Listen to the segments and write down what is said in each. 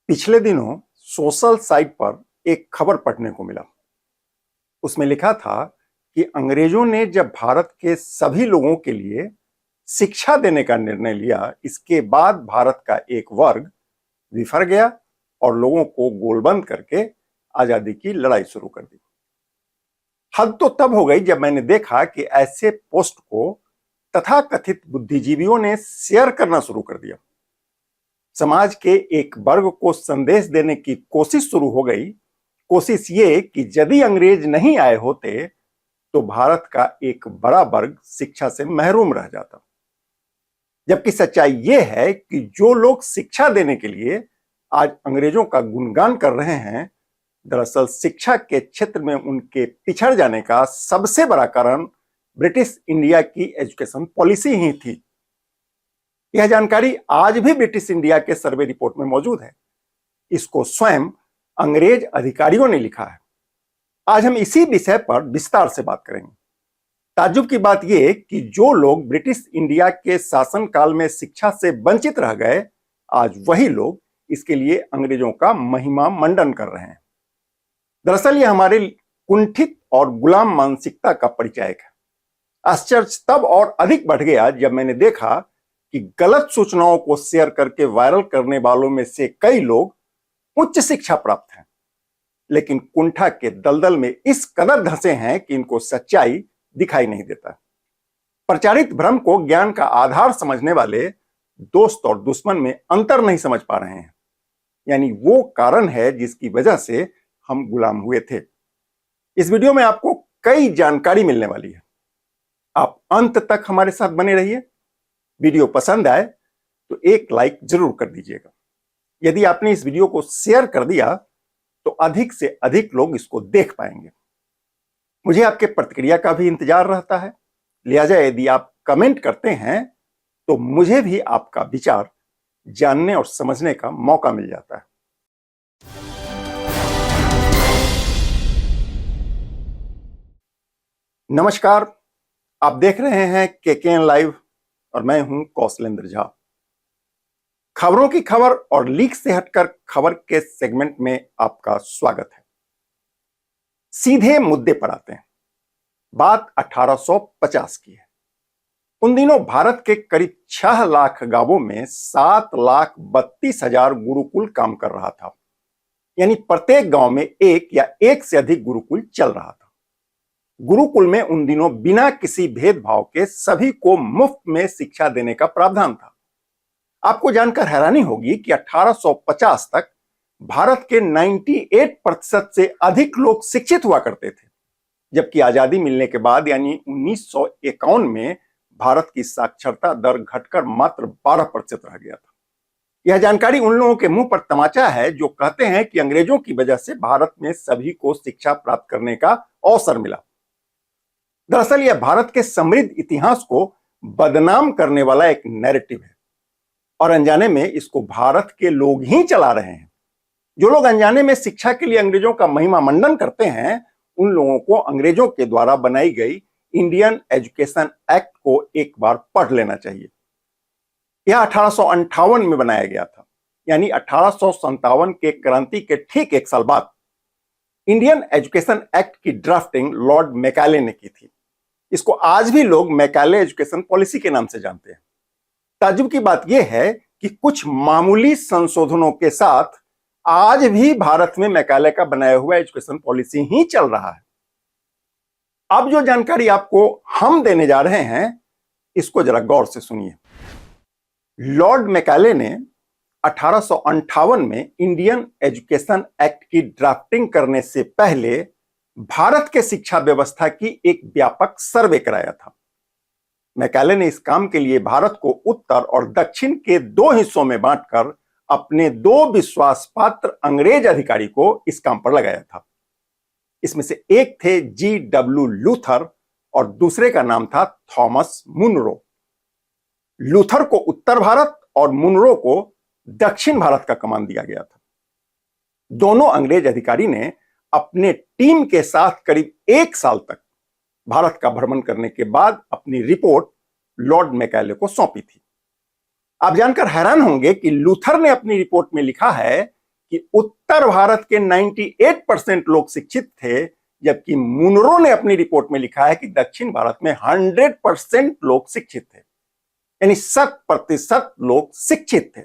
पिछले दिनों social site पर एक खबर पढ़ने को मिला। उसमें लिखा था कि अंग्रेजों ने जब भारत के सभी लोगों के लिए शिक्षा देने का निर्णय लिया, इसके बाद भारत का एक वर्ग बिफर गया और लोगों को गोलबंद करके आजादी की लड़ाई शुरू कर दी। हद तो तब हो गई जब मैंने देखा कि ऐसे पोस्ट को तथाकथित बुद्धिजीवियों ने शेयर करना शुरू कर दिया। समाज के एक वर्ग को संदेश देने की कोशिश शुरू हो गई। कोशिश ये कि यदि अंग्रेज नहीं आए होते तो भारत का एक बड़ा वर्ग शिक्षा से महरूम रह जाता। जबकि सच्चाई ये है कि जो लोग शिक्षा देने के लिए आज अंग्रेजों का गुणगान कर रहे हैं, दरअसल शिक्षा के क्षेत्र में उनके पिछड़ जाने का सबसे बड़ा कारण ब्रिटिश इंडिया की एजुकेशन पॉलिसी ही थी। यह जानकारी आज भी ब्रिटिश इंडिया के सर्वे रिपोर्ट में मौजूद है। इसको स्वयं अंग्रेज अधिकारियों ने लिखा है। आज हम इसी विषय पर विस्तार से बात करेंगे। ताज्जुब की बात यह कि जो लोग ब्रिटिश इंडिया के शासनकाल में शिक्षा से वंचित रह गए, आज वही लोग इसके लिए अंग्रेजों का महिमा मंडन कर रहे हैं। दरअसल यह हमारे कुंठित और गुलाम मानसिकता का परिचायक है। आश्चर्य तब और अधिक बढ़ गया जब मैंने देखा कि गलत सूचनाओं को शेयर करके वायरल करने वालों में से कई लोग उच्च शिक्षा प्राप्त हैं, लेकिन कुंठा के दलदल में इस कदर धंसे हैं कि इनको सच्चाई दिखाई नहीं देता। प्रचारित भ्रम को ज्ञान का आधार समझने वाले दोस्त और दुश्मन में अंतर नहीं समझ पा रहे हैं। यानी वो कारण है जिसकी वजह से हम गुलाम हुए थे। इस वीडियो में आपको कई जानकारी मिलने वाली है। आप अंत तक हमारे साथ बने रहिए। वीडियो पसंद आए तो एक लाइक जरूर कर दीजिएगा। यदि आपने इस वीडियो को शेयर कर दिया तो अधिक से अधिक लोग इसको देख पाएंगे। मुझे आपके प्रतिक्रिया का भी इंतजार रहता है। लिहाजा यदि आप कमेंट करते हैं तो मुझे भी आपका विचार जानने और समझने का मौका मिल जाता है। नमस्कार, आप देख रहे हैं केकेएन लाइव और मैं हूं कौशलेंद्र झा। खबरों की खबर और लीक से हटकर खबर के सेगमेंट में आपका स्वागत है। सीधे मुद्दे पर आते हैं। बात 1850 की है। उन दिनों भारत के करीब 6 लाख गांवों में 7,32,000 गुरुकुल काम कर रहा था। यानी प्रत्येक गांव में एक या एक से अधिक गुरुकुल चल रहा था। गुरुकुल में उन दिनों बिना किसी भेदभाव के सभी को मुफ्त में शिक्षा देने का प्रावधान था। आपको जानकर हैरानी होगी कि 1850 तक भारत के 98% से अधिक लोग शिक्षित हुआ करते थे, जबकि आजादी मिलने के बाद यानी 1951 में भारत की साक्षरता दर घटकर मात्र 12% रह गया था। यह जानकारी उन लोगों के मुंह पर तमाचा है जो कहते हैं कि अंग्रेजों की वजह से भारत में सभी को शिक्षा प्राप्त करने का अवसर मिला। दरअसल यह भारत के समृद्ध इतिहास को बदनाम करने वाला एक नैरेटिव है और अनजाने में इसको भारत के लोग ही चला रहे हैं। जो लोग अनजाने में शिक्षा के लिए अंग्रेजों का महिमा मंडन करते हैं, उन लोगों को अंग्रेजों के द्वारा बनाई गई इंडियन एजुकेशन एक्ट को एक बार पढ़ लेना चाहिए। यह 1858 में बनाया गया था। यानी 1857 के क्रांति के ठीक एक साल बाद इंडियन एजुकेशन एक्ट की ड्राफ्टिंग लॉर्ड मैकाले ने की थी। इसको आज भी लोग मैकाले एजुकेशन पॉलिसी के नाम से जानते हैं। ताज्जुब की बात यह है कि कुछ मामूली संशोधनों के साथ आज भी भारत में मैकाले का बनाया हुआ एजुकेशन पॉलिसी ही चल रहा है। अब जो जानकारी आपको हम देने जा रहे हैं, इसको जरा गौर से सुनिए। लॉर्ड मैकाले ने 1858 में इंडियन एजुकेशन एक्ट की ड्राफ्टिंग करने से पहले भारत के शिक्षा व्यवस्था की एक व्यापक सर्वे कराया था। मैकाले ने इस काम के लिए भारत को उत्तर और दक्षिण के 2 हिस्सों में बांटकर अपने 2 विश्वास पात्र अंग्रेज अधिकारी को इस काम पर लगाया था। इसमें से एक थे G.W. लूथर और दूसरे का नाम था थॉमस मुनरो। लूथर को उत्तर भारत और मुनरो को दक्षिण भारत का कमान दिया गया था। दोनों अंग्रेज अधिकारी ने अपने टीम के साथ करीब 1 साल तक भारत का भ्रमण करने के बाद अपनी रिपोर्ट लॉर्ड मैकाले को सौंपी थी। आप जानकर हैरान होंगे कि लूथर ने अपनी रिपोर्ट में लिखा है कि उत्तर भारत के 98% लोग शिक्षित थे, जबकि मुनरो ने अपनी रिपोर्ट में लिखा है कि दक्षिण भारत में 100% लोग शिक्षित थे, यानी 100% लोग शिक्षित थे।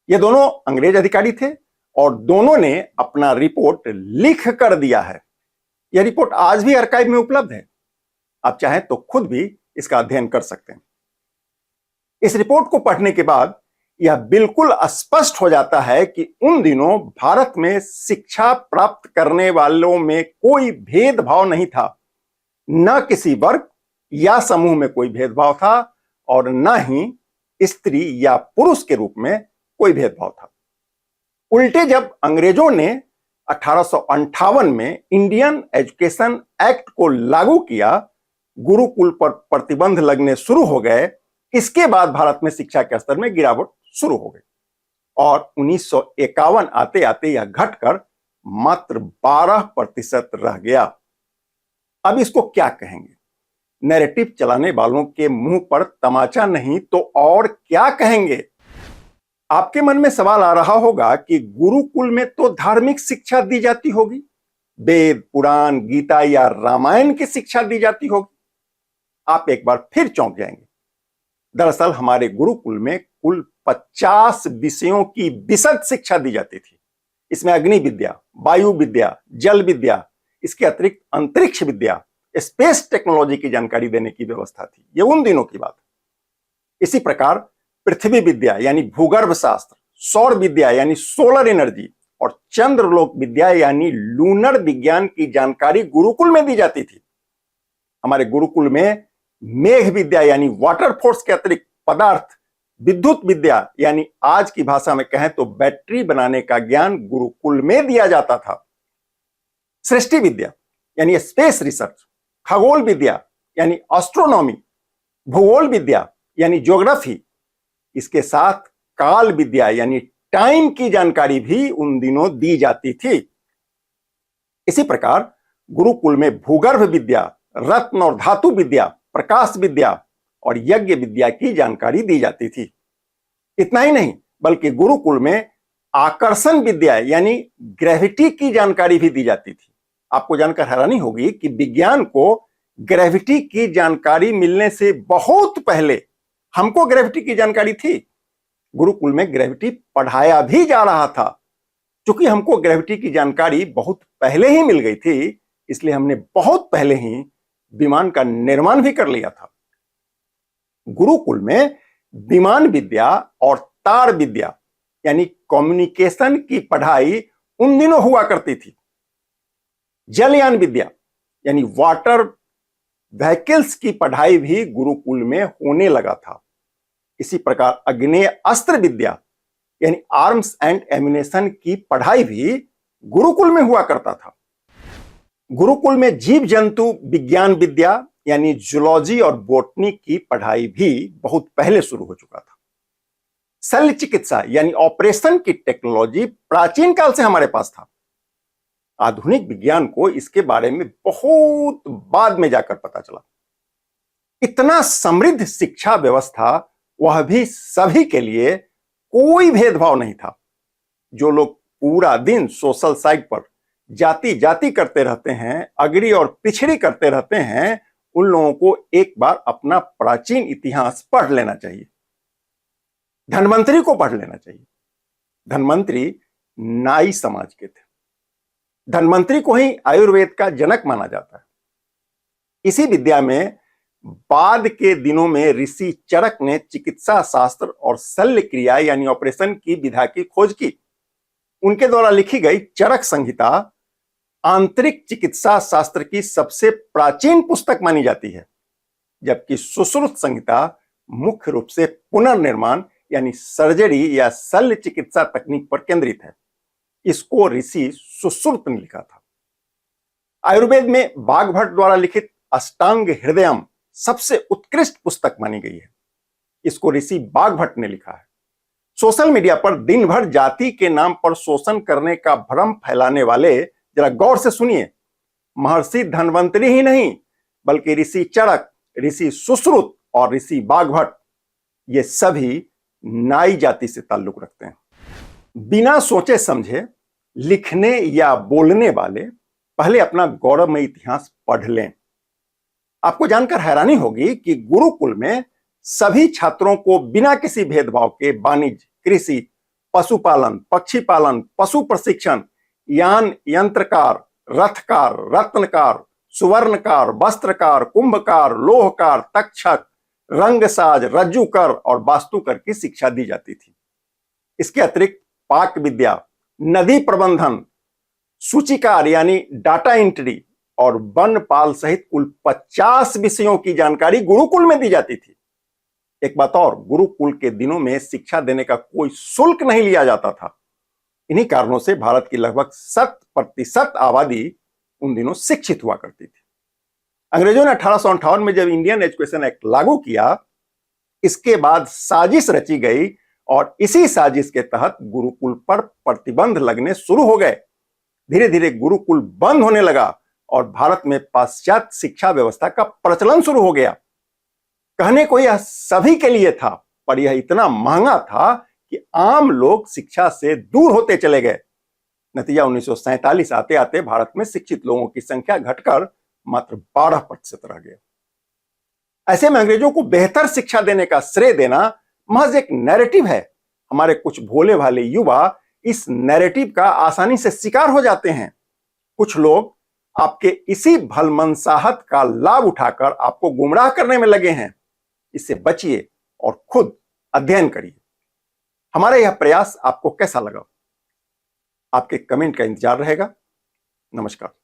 ये दोनों अंग्रेज अधिकारी थे और दोनों ने अपना रिपोर्ट लिख कर दिया है। यह रिपोर्ट आज भी आर्काइव में उपलब्ध है, आप चाहें तो खुद भी इसका अध्ययन कर सकते हैं। इस रिपोर्ट को पढ़ने के बाद यह बिल्कुल स्पष्ट हो जाता है कि उन दिनों भारत में शिक्षा प्राप्त करने वालों में कोई भेदभाव नहीं था, न किसी वर्ग या समूह में कोई भेदभाव था और न ही स्त्री या पुरुष के रूप में कोई भेदभाव था। उल्टे जब अंग्रेजों ने 1858 में इंडियन एजुकेशन एक्ट को लागू किया, गुरुकुल पर प्रतिबंध लगने शुरू हो गए। इसके बाद भारत में शिक्षा के स्तर में गिरावट शुरू हो गई और 1951 आते आते यह घटकर मात्र 12% रह गया। अब इसको क्या कहेंगे? नैरेटिव चलाने वालों के मुंह पर तमाचा नहीं तो और क्या कहेंगे? आपके मन में सवाल आ रहा होगा कि गुरुकुल में तो धार्मिक शिक्षा दी जाती होगी, वेद, पुराण, गीता या रामायण की शिक्षा दी जाती होगी। आप एक बार फिर चौंक जाएंगे। दरअसल हमारे गुरुकुल में कुल 50 विषयों की विशद शिक्षा दी जाती थी। इसमें अग्नि विद्या, वायु विद्या, जल विद्या, इसके अतिरिक्त अंतरिक्ष विद्या, स्पेस टेक्नोलॉजी की जानकारी देने की व्यवस्था थी। ये उन दिनों की बात है। इसी प्रकार पृथ्वी विद्या यानी भूगर्भ शास्त्र, सौर विद्या यानी सोलर एनर्जी और चंद्रलोक विद्या यानी लूनर विज्ञान की जानकारी गुरुकुल में दी जाती थी। हमारे गुरुकुल में मेघ विद्या यानी वाटर फोर्स के अतिरिक्त पदार्थ, विद्युत विद्या यानी आज की भाषा में कहें तो बैटरी बनाने का ज्ञान गुरुकुल में दिया जाता था। सृष्टि विद्या यानी स्पेस रिसर्च, खगोल विद्या यानी एस्ट्रोनॉमी, भूगोल विद्या यानी ज्योग्राफी, इसके साथ काल विद्या यानी टाइम की जानकारी भी उन दिनों दी जाती थी। इसी प्रकार गुरुकुल में भूगर्भ विद्या, रत्न और धातु विद्या, प्रकाश विद्या और यज्ञ विद्या की जानकारी दी जाती थी। इतना ही नहीं बल्कि गुरुकुल में आकर्षण विद्या यानी ग्रेविटी की जानकारी भी दी जाती थी। आपको जानकर हैरानी होगी कि विज्ञान को ग्रेविटी की जानकारी मिलने से बहुत पहले हमको ग्रेविटी की जानकारी थी। गुरुकुल में ग्रेविटी पढ़ाया भी जा रहा था। क्योंकि हमको ग्रेविटी की जानकारी बहुत पहले ही मिल गई थी, इसलिए हमने बहुत पहले ही विमान का निर्माण भी कर लिया था। गुरुकुल में विमान विद्या और तार विद्या यानी कम्युनिकेशन की पढ़ाई उन दिनों हुआ करती थी। जलयान विद्या यानी वाटर व्हीकल्स की पढ़ाई भी गुरुकुल में होने लगा था। इसी प्रकार अग्नेय अस्त्र विद्या यानी आर्म्स एंड एम्युनिशन की पढ़ाई भी गुरुकुल में हुआ करता था। गुरुकुल में जीव जंतु विज्ञान विद्या यानी जूलॉजी और बोटनी की पढ़ाई भी बहुत पहले शुरू हो चुका था। शल्य चिकित्सा यानी ऑपरेशन की टेक्नोलॉजी प्राचीन काल से हमारे पास था। आधुनिक विज्ञान को इसके बारे में बहुत बाद में जाकर पता चला। इतना समृद्ध शिक्षा व्यवस्था, वह भी सभी के लिए, कोई भेदभाव नहीं था। जो लोग पूरा दिन सोशल साइट पर जाति जाति करते रहते हैं, अगड़ी और पिछड़ी करते रहते हैं, उन लोगों को एक बार अपना प्राचीन इतिहास पढ़ लेना चाहिए। धन्वंतरी को पढ़ लेना चाहिए। धन्वंतरी नाई समाज के थे। धन्वंतरी को ही आयुर्वेद का जनक माना जाता है। इसी विद्या में बाद के दिनों में ऋषि चरक ने चिकित्सा शास्त्र और शल्य क्रिया यानी ऑपरेशन की विधा की खोज की। उनके द्वारा लिखी गई चरक संहिता आंतरिक चिकित्सा शास्त्र की सबसे प्राचीन पुस्तक मानी जाती है, जबकि सुश्रुत संहिता मुख्य रूप से पुनर्निर्माण यानी सर्जरी या शल्य चिकित्सा तकनीक पर केंद्रित है। इसको ऋषि सुश्रुत ने लिखा था। आयुर्वेद में वाग्भट द्वारा लिखित अष्टांग हृदयम सबसे उत्कृष्ट पुस्तक मानी गई है। इसको ऋषि वाग्भट ने लिखा है। सोशल मीडिया पर दिन भर जाति के नाम पर शोषण करने का भ्रम फैलाने वाले जरा गौर से सुनिए। महर्षि धन्वंतरी ही नहीं बल्कि ऋषि चरक, ऋषि सुश्रुत और ऋषि वाग्भट, ये सभी नाई जाति से ताल्लुक रखते हैं। बिना सोचे समझे लिखने या बोलने वाले पहले अपना गौरवमय इतिहास पढ़ लें। आपको जानकर हैरानी होगी कि गुरुकुल में सभी छात्रों को बिना किसी भेदभाव के वाणिज्य, कृषि, पशुपालन, पक्षी पालन, पशु प्रशिक्षण, यान यंत्रकार, रथकार, रत्नकार, सुवर्णकार, वस्त्रकार, कुंभकार, लोहकार, तक्षक, रंगसाज, रज्जुकर और वास्तुकर की शिक्षा दी जाती थी। इसके अतिरिक्त पाक विद्या, नदी प्रबंधन, सूचिकार यानी डाटा एंट्री और वनपाल सहित कुल 50 विषयों की जानकारी गुरुकुल में दी जाती थी। एक बात और, गुरुकुल के दिनों में शिक्षा देने का कोई शुल्क नहीं लिया जाता था। इन्हीं कारणों से भारत की लगभग 100% आबादी उन दिनों शिक्षित हुआ करती थी। अंग्रेजों ने 1858 में जब इंडियन एजुकेशन एक्ट लागू किया, इसके बाद साजिश रची गई और इसी साजिश के तहत गुरुकुल पर प्रतिबंध लगने शुरू हो गए। धीरे धीरे गुरुकुल बंद होने लगा और भारत में पाश्चात्य शिक्षा व्यवस्था का प्रचलन शुरू हो गया। कहने को यह सभी के लिए था, पर यह इतना महंगा था कि आम लोग शिक्षा से दूर होते चले गए। नतीजा 1947 आते आते भारत में शिक्षित लोगों की संख्या घटकर मात्र 12% रह गया। ऐसे में अंग्रेजों को बेहतर शिक्षा देने का श्रेय देना महज एक नैरेटिव है। हमारे कुछ भोले भाले युवा इस नैरेटिव का आसानी से शिकार हो जाते हैं। कुछ लोग आपके इसी भलमनसाहत का लाभ उठाकर आपको गुमराह करने में लगे हैं। इससे बचिए और खुद अध्ययन करिए। हमारा यह प्रयास आपको कैसा लगा? आपके कमेंट का इंतजार रहेगा। नमस्कार।